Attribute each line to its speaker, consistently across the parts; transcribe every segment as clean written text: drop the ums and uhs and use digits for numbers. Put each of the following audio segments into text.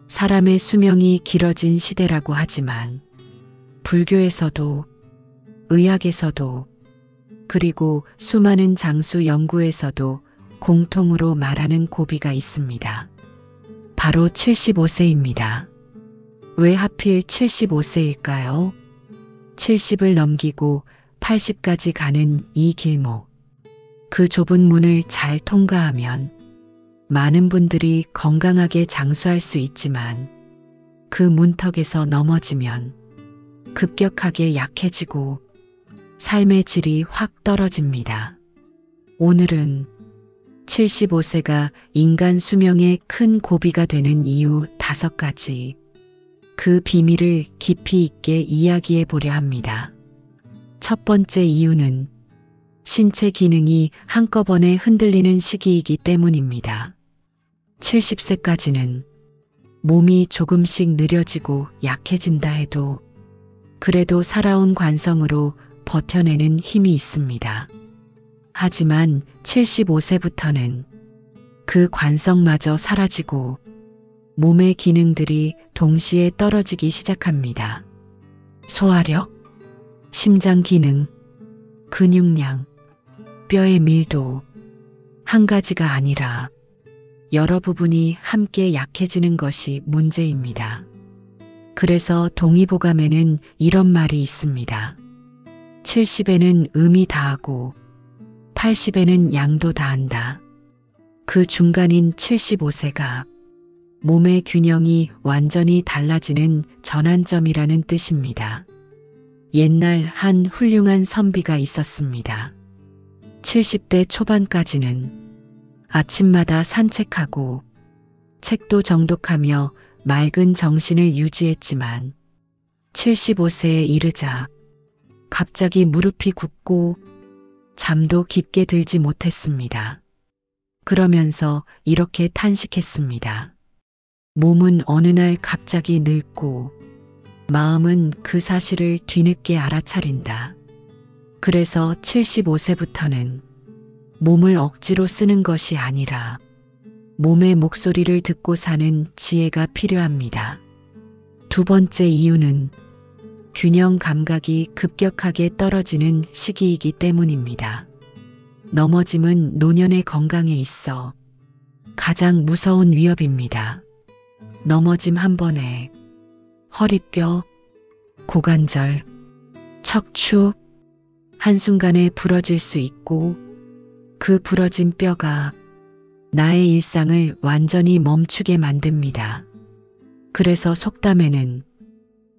Speaker 1: 사람의 수명이 길어진 시대라고 하지만 불교에서도 의학에서도 그리고 수많은 장수 연구에서도 공통으로 말하는 고비가 있습니다. 바로 75세입니다. 왜 하필 75세일까요? 70을 넘기고 80까지 가는 이 길목. 그 좁은 문을 잘 통과하면 많은 분들이 건강하게 장수할 수 있지만 그 문턱에서 넘어지면 급격하게 약해지고 삶의 질이 확 떨어집니다. 오늘은 75세가 인간 수명의 큰 고비가 되는 이유 5가지, 그 비밀을 깊이 있게 이야기해 보려 합니다. 첫 번째 이유는 신체 기능이 한꺼번에 흔들리는 시기이기 때문입니다. 70세까지는 몸이 조금씩 느려지고 약해진다 해도 그래도 살아온 관성으로 버텨내는 힘이 있습니다. 하지만 75세부터는 그 관성마저 사라지고 몸의 기능들이 동시에 떨어지기 시작합니다. 소화력, 심장 기능, 근육량, 뼈의 밀도, 한 가지가 아니라 여러 부분이 함께 약해지는 것이 문제입니다. 그래서 동의보감에는 이런 말이 있습니다. 70에는 음이 다하고 80에는 양도 다한다. 그 중간인 75세가 몸의 균형이 완전히 달라지는 전환점이라는 뜻입니다. 옛날 한 훌륭한 선비가 있었습니다. 70대 초반까지는 아침마다 산책하고 책도 정독하며 맑은 정신을 유지했지만 75세에 이르자 갑자기 무릎이 굽고 잠도 깊게 들지 못했습니다. 그러면서 이렇게 탄식했습니다. 몸은 어느 날 갑자기 늙고 마음은 그 사실을 뒤늦게 알아차린다. 그래서 75세부터는 몸을 억지로 쓰는 것이 아니라 몸의 목소리를 듣고 사는 지혜가 필요합니다. 두 번째 이유는 균형 감각이 급격하게 떨어지는 시기이기 때문입니다. 넘어짐은 노년의 건강에 있어 가장 무서운 위협입니다. 넘어짐 한 번에 허리뼈, 고관절, 척추 한순간에 부러질 수 있고 그 부러진 뼈가 나의 일상을 완전히 멈추게 만듭니다. 그래서 속담에는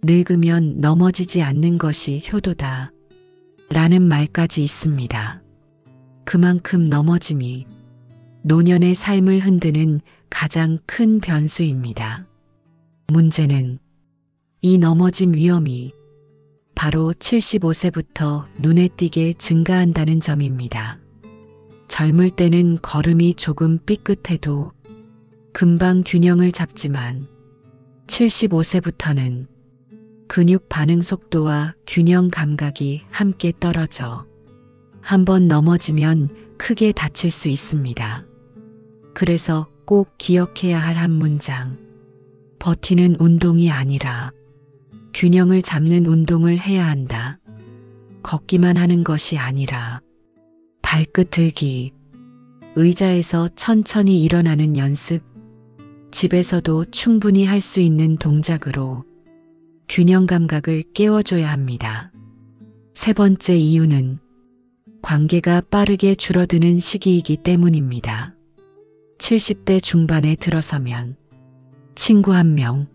Speaker 1: 늙으면 넘어지지 않는 것이 효도다 라는 말까지 있습니다. 그만큼 넘어짐이 노년의 삶을 흔드는 가장 큰 변수입니다. 문제는 이 넘어짐 위험이 바로 75세부터 눈에 띄게 증가한다는 점입니다. 젊을 때는 걸음이 조금 삐끗해도 금방 균형을 잡지만 75세부터는 근육 반응 속도와 균형 감각이 함께 떨어져 한번 넘어지면 크게 다칠 수 있습니다. 그래서 꼭 기억해야 할 한 문장. 버티는 운동이 아니라 균형을 잡는 운동을 해야 한다. 걷기만 하는 것이 아니라 발끝 들기, 의자에서 천천히 일어나는 연습, 집에서도 충분히 할 수 있는 동작으로 균형 감각을 깨워줘야 합니다. 세 번째 이유는 관계가 빠르게 줄어드는 시기이기 때문입니다. 70대 중반에 들어서면 친구 1명,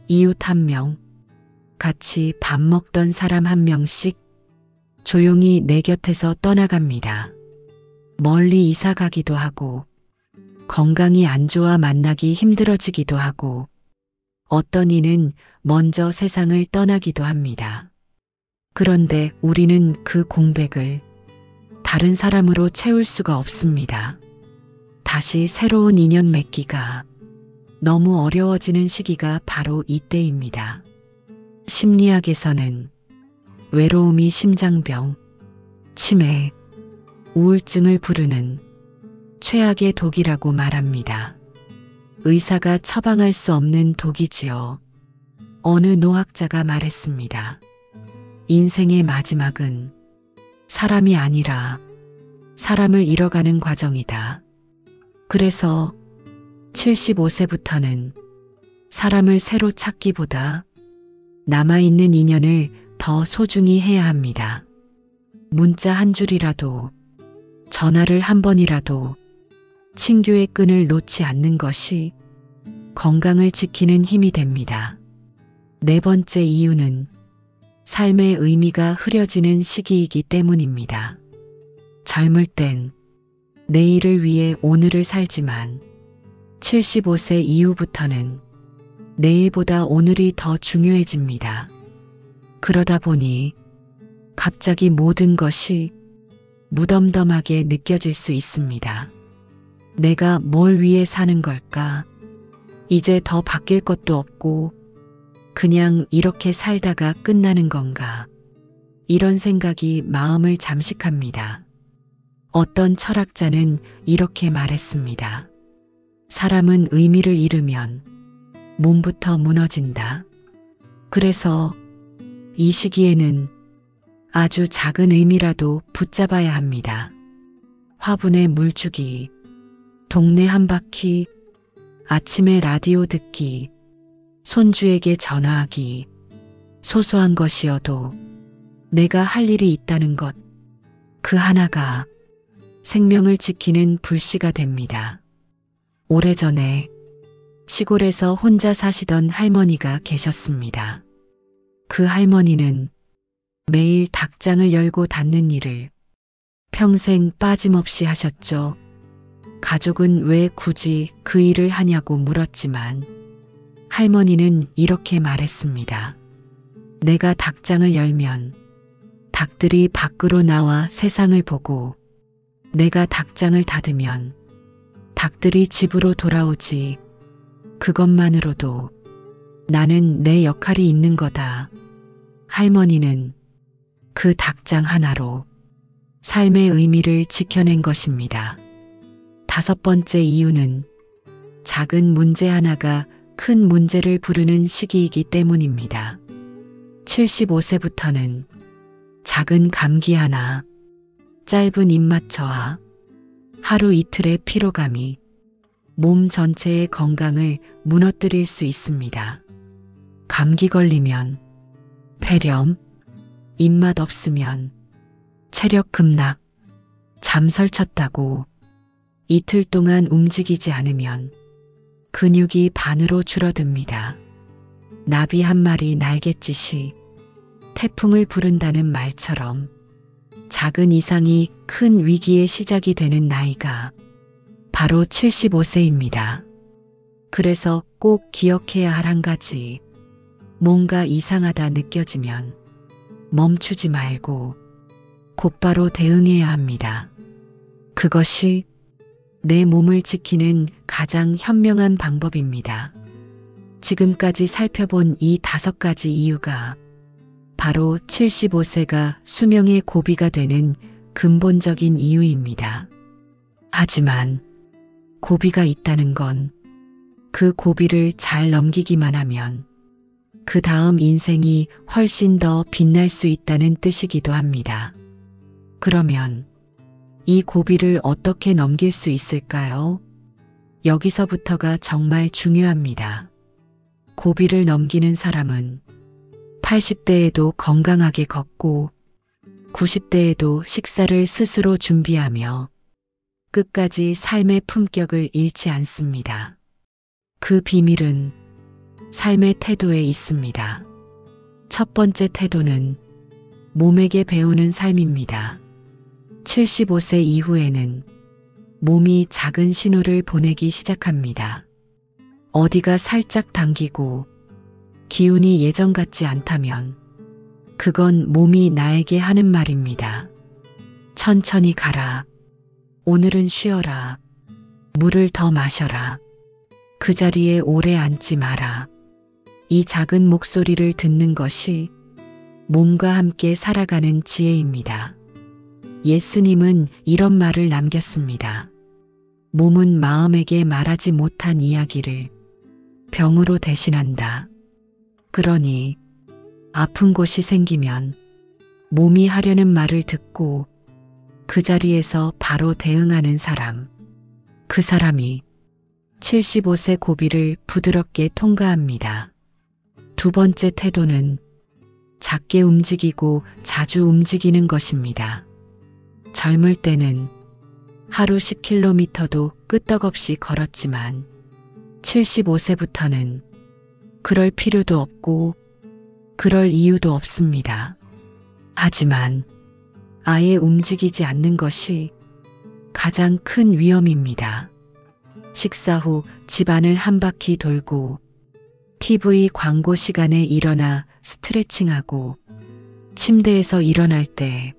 Speaker 1: 이웃 1명, 같이 밥 먹던 사람 1명씩 조용히 내 곁에서 떠나갑니다. 멀리 이사 가기도 하고 건강이 안 좋아 만나기 힘들어지기도 하고 어떤 이는 먼저 세상을 떠나기도 합니다. 그런데 우리는 그 공백을 다른 사람으로 채울 수가 없습니다. 다시 새로운 인연 맺기가 너무 어려워지는 시기가 바로 이때입니다. 심리학에서는 외로움이 심장병, 치매, 우울증을 부르는 최악의 독이라고 말합니다. 의사가 처방할 수 없는 독이지요. 어느 노학자가 말했습니다. 인생의 마지막은 사람이 아니라 사람을 잃어가는 과정이다. 그래서 75세부터는 사람을 새로 찾기보다 남아있는 인연을 더 소중히 해야 합니다. 문자 한 줄이라도, 전화를 한 번이라도 친교의 끈을 놓지 않는 것이 건강을 지키는 힘이 됩니다. 네 번째 이유는 삶의 의미가 흐려지는 시기이기 때문입니다. 젊을 땐 내일을 위해 오늘을 살지만 75세 이후부터는 내일보다 오늘이 더 중요해집니다. 그러다 보니 갑자기 모든 것이 무덤덤하게 느껴질 수 있습니다. 내가 뭘 위해 사는 걸까? 이제 더 바뀔 것도 없고 그냥 이렇게 살다가 끝나는 건가? 이런 생각이 마음을 잠식합니다. 어떤 철학자는 이렇게 말했습니다. 사람은 의미를 잃으면 몸부터 무너진다. 그래서 이 시기에는 아주 작은 의미라도 붙잡아야 합니다. 화분에 물 주기, 동네 한 바퀴, 아침에 라디오 듣기, 손주에게 전화하기, 소소한 것이어도 내가 할 일이 있다는 것, 그 하나가 생명을 지키는 불씨가 됩니다. 오래전에 시골에서 혼자 사시던 할머니가 계셨습니다. 그 할머니는 매일 닭장을 열고 닫는 일을 평생 빠짐없이 하셨죠. 가족은 왜 굳이 그 일을 하냐고 물었지만 할머니는 이렇게 말했습니다. 내가 닭장을 열면 닭들이 밖으로 나와 세상을 보고 내가 닭장을 닫으면 닭들이 집으로 돌아오지. 그것만으로도 나는 내 역할이 있는 거다. 할머니는 그 닭장 하나로 삶의 의미를 지켜낸 것입니다. 다섯 번째 이유는 작은 문제 하나가 큰 문제를 부르는 시기이기 때문입니다. 75세부터는 작은 감기 하나, 짧은 입맛저하, 하루 이틀의 피로감이 몸 전체의 건강을 무너뜨릴 수 있습니다. 감기 걸리면 폐렴, 입맛 없으면 체력 급락, 잠 설쳤다고 이틀 동안 움직이지 않으면 근육이 반으로 줄어듭니다. 나비 한 마리 날갯짓이 태풍을 부른다는 말처럼 작은 이상이 큰 위기의 시작이 되는 나이가 바로 75세입니다. 그래서 꼭 기억해야 할 한 가지, 뭔가 이상하다 느껴지면 멈추지 말고 곧바로 대응해야 합니다. 그것이 내 몸을 지키는 가장 현명한 방법입니다. 지금까지 살펴본 이 5가지 이유가 바로 75세가 수명의 고비가 되는 근본적인 이유입니다. 하지만 고비가 있다는 건 그 고비를 잘 넘기기만 하면 그 다음 인생이 훨씬 더 빛날 수 있다는 뜻이기도 합니다. 그러면 이 고비를 어떻게 넘길 수 있을까요? 여기서부터가 정말 중요합니다. 고비를 넘기는 사람은 80대에도 건강하게 걷고 90대에도 식사를 스스로 준비하며 끝까지 삶의 품격을 잃지 않습니다. 그 비밀은 삶의 태도에 있습니다. 첫 번째 태도는 몸에게 배우는 삶입니다. 75세 이후에는 몸이 작은 신호를 보내기 시작합니다. 어디가 살짝 당기고 기운이 예전 같지 않다면 그건 몸이 나에게 하는 말입니다. 천천히 가라. 오늘은 쉬어라. 물을 더 마셔라. 그 자리에 오래 앉지 마라. 이 작은 목소리를 듣는 것이 몸과 함께 살아가는 지혜입니다. 예수님은 이런 말을 남겼습니다. 몸은 마음에게 말하지 못한 이야기를 병으로 대신한다. 그러니 아픈 곳이 생기면 몸이 하려는 말을 듣고 그 자리에서 바로 대응하는 사람. 그 사람이 75세 고비를 부드럽게 통과합니다. 두 번째 태도는 작게 움직이고 자주 움직이는 것입니다. 젊을 때는 하루 10km도 끄떡없이 걸었지만 75세부터는 그럴 필요도 없고 그럴 이유도 없습니다. 하지만 아예 움직이지 않는 것이 가장 큰 위험입니다. 식사 후 집안을 한 바퀴 돌고 TV 광고 시간에 일어나 스트레칭하고 침대에서 일어날 때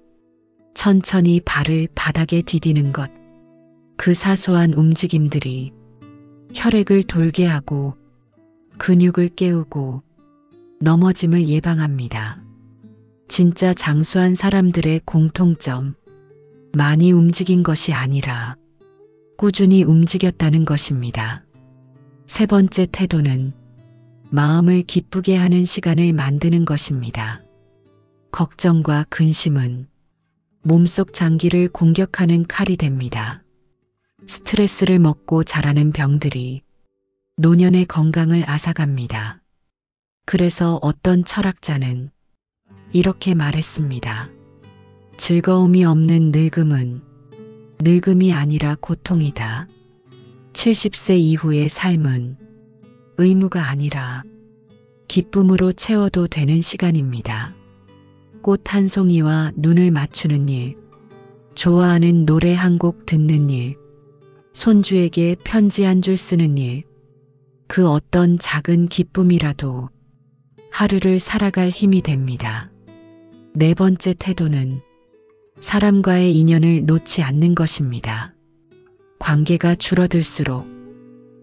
Speaker 1: 천천히 발을 바닥에 디디는 것. 그 사소한 움직임들이 혈액을 돌게 하고 근육을 깨우고 넘어짐을 예방합니다. 진짜 장수한 사람들의 공통점. 많이 움직인 것이 아니라 꾸준히 움직였다는 것입니다. 세 번째 태도는 마음을 기쁘게 하는 시간을 만드는 것입니다. 걱정과 근심은 몸속 장기를 공격하는 칼이 됩니다. 스트레스를 먹고 자라는 병들이 노년의 건강을 앗아갑니다. 그래서 어떤 철학자는 이렇게 말했습니다. 즐거움이 없는 늙음은 늙음이 아니라 고통이다. 70세 이후의 삶은 의무가 아니라 기쁨으로 채워도 되는 시간입니다. 꽃 한 송이와 눈을 맞추는 일, 좋아하는 노래 한 곡 듣는 일, 손주에게 편지 한 줄 쓰는 일, 그 어떤 작은 기쁨이라도 하루를 살아갈 힘이 됩니다. 네 번째 태도는 사람과의 인연을 놓지 않는 것입니다. 관계가 줄어들수록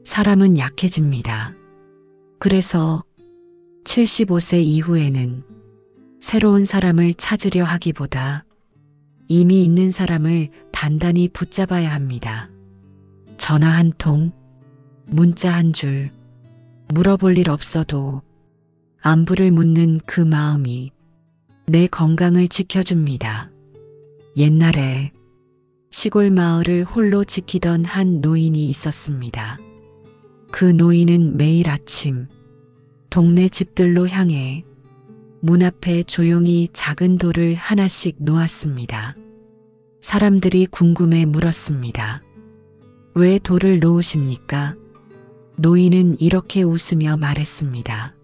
Speaker 1: 사람은 약해집니다. 그래서 75세 이후에는 새로운 사람을 찾으려 하기보다 이미 있는 사람을 단단히 붙잡아야 합니다. 전화 한 통, 문자 한 줄, 물어볼 일 없어도 안부를 묻는 그 마음이 내 건강을 지켜줍니다. 옛날에 시골 마을을 홀로 지키던 한 노인이 있었습니다. 그 노인은 매일 아침 동네 집들로 향해 문 앞에 조용히 작은 돌을 하나씩 놓았습니다. 사람들이 궁금해 물었습니다. 왜 돌을 놓으십니까? 노인은 이렇게 웃으며 말했습니다.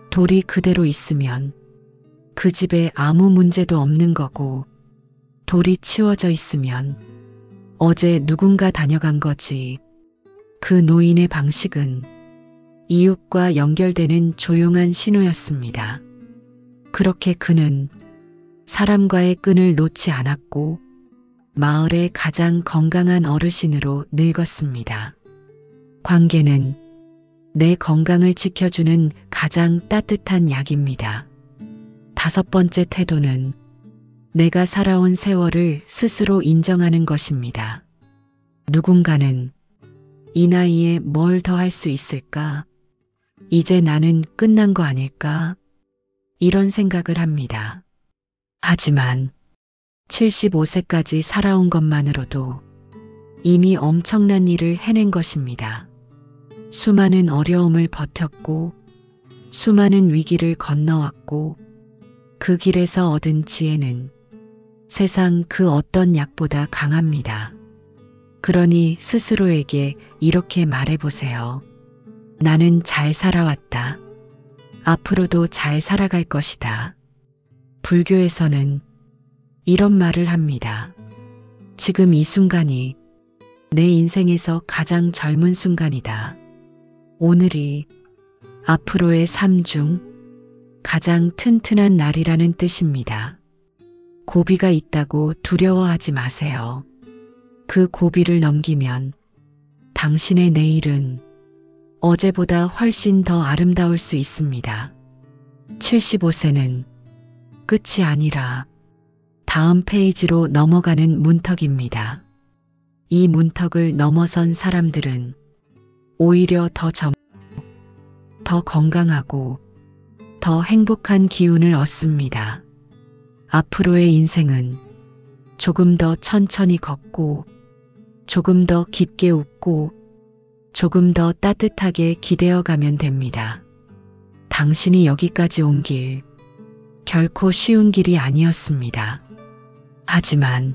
Speaker 1: 돌이 그대로 있으면 그 집에 아무 문제도 없는 거고, 돌이 치워져 있으면 어제 누군가 다녀간 거지. 그 노인의 방식은 이웃과 연결되는 조용한 신호였습니다. 그렇게 그는 사람과의 끈을 놓지 않았고 마을의 가장 건강한 어르신으로 늙었습니다. 관계는 내 건강을 지켜주는 가장 따뜻한 약입니다. 다섯 번째 태도는 내가 살아온 세월을 스스로 인정하는 것입니다. 누군가는 이 나이에 뭘 더 할 수 있을까? 이제 나는 끝난 거 아닐까? 이런 생각을 합니다. 하지만 75세까지 살아온 것만으로도 이미 엄청난 일을 해낸 것입니다. 수많은 어려움을 버텼고 수많은 위기를 건너왔고 그 길에서 얻은 지혜는 세상 그 어떤 약보다 강합니다. 그러니 스스로에게 이렇게 말해보세요. 나는 잘 살아왔다. 앞으로도 잘 살아갈 것이다. 불교에서는 이런 말을 합니다. 지금 이 순간이 내 인생에서 가장 젊은 순간이다. 오늘이 앞으로의 삶 중 가장 튼튼한 날이라는 뜻입니다. 고비가 있다고 두려워하지 마세요. 그 고비를 넘기면 당신의 내일은 어제보다 훨씬 더 아름다울 수 있습니다. 75세는 끝이 아니라 다음 페이지로 넘어가는 문턱입니다. 이 문턱을 넘어선 사람들은 오히려 더 건강하고 더 행복한 기운을 얻습니다. 앞으로의 인생은 조금 더 천천히 걷고 조금 더 깊게 웃고 조금 더 따뜻하게 기대어 가면 됩니다. 당신이 여기까지 온 길 결코 쉬운 길이 아니었습니다. 하지만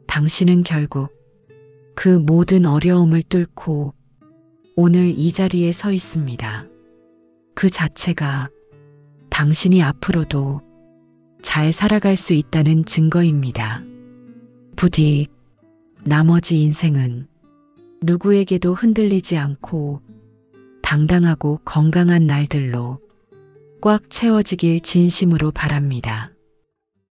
Speaker 1: 당신은 결국 그 모든 어려움을 뚫고 오늘 이 자리에 서 있습니다. 그 자체가 당신이 앞으로도 잘 살아갈 수 있다는 증거입니다. 부디 나머지 인생은 누구에게도 흔들리지 않고 당당하고 건강한 날들로 꽉 채워지길 진심으로 바랍니다.